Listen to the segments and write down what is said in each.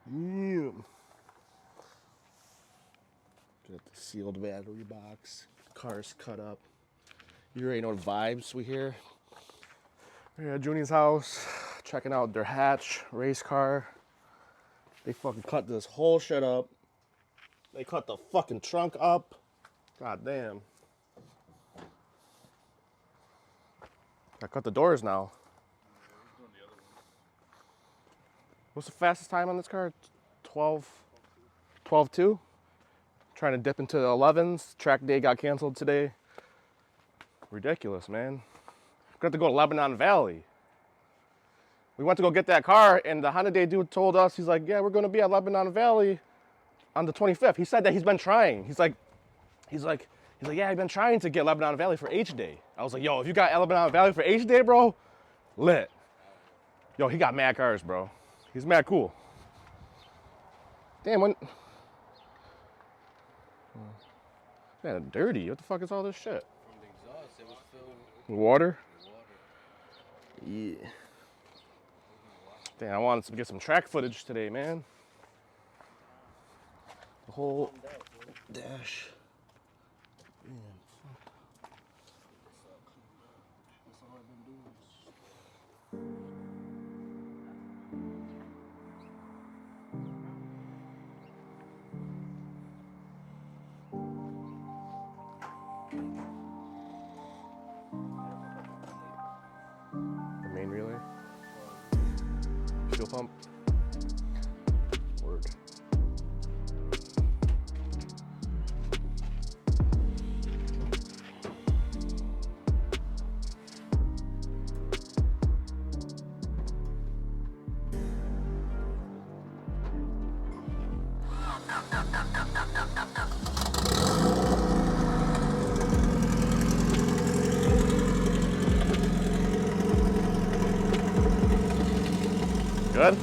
Yeah. Got the sealed battery box. Car's cut up. You already know the vibes we hear. We're at Juni's house, checking out their hatch race car. They fucking cut this whole shit up. They cut the fucking trunk up. God damn. I cut the doors now. What's the fastest time on this car? 12.2. Trying to dip into the 11s. Track day got canceled today. Ridiculous, man. We're going to have to go to Lebanon Valley. We went to go get that car, and the Honda Day dude told us, he's like, yeah, we're going to be at Lebanon Valley on the 25th. He said that he's been trying. He's like, yeah, I've been trying to get Lebanon Valley for H Day. I was like, yo, if you got Lebanon Valley for H Day, bro, lit. Yo, he got mad cars, bro. He's mad cool. Damn, when... Man, dirty. What the fuck is all this shit? From the exhaust, it was filled with water? with water. Yeah. Damn, I wanted to get some track footage today, man. The whole dash. Man, fuck. That's all I've been doing. The main relay. Fuel pump. Word. Good?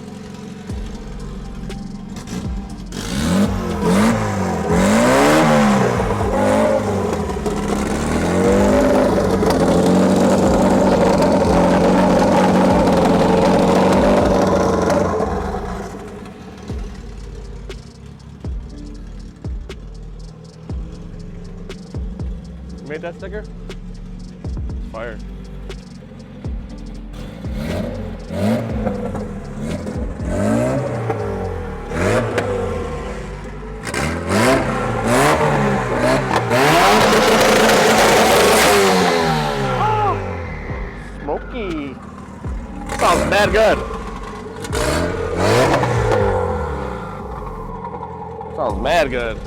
You made that sticker? Fire. Smoky. Sounds mad good. Sounds mad good.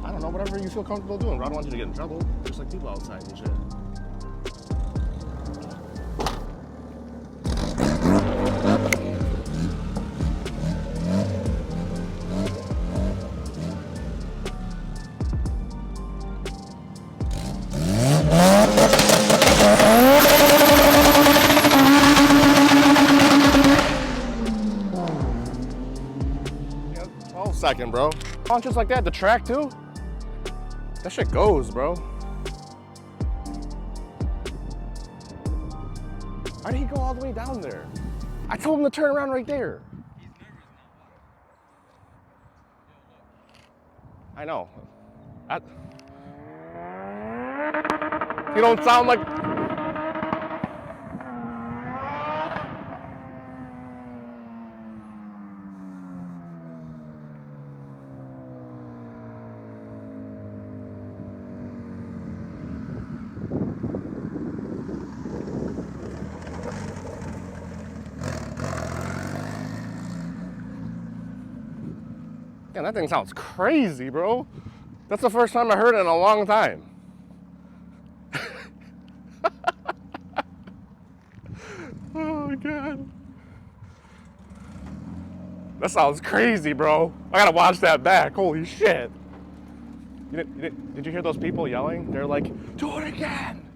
I don't know, whatever you feel comfortable doing. I don't want you to get in trouble, just like people outside and shit. Yeah, 12 second, bro. Launches like that, the track too? That shit goes, bro. Why did he go all the way down there? I told him to turn around right there. He's nervous now. I know. You don't sound like... Man, that thing sounds crazy, bro. That's the first time I heard it in a long time. Oh my god. That sounds crazy, bro. I gotta watch that back. Holy shit. Did you hear those people yelling? They're like, do it again.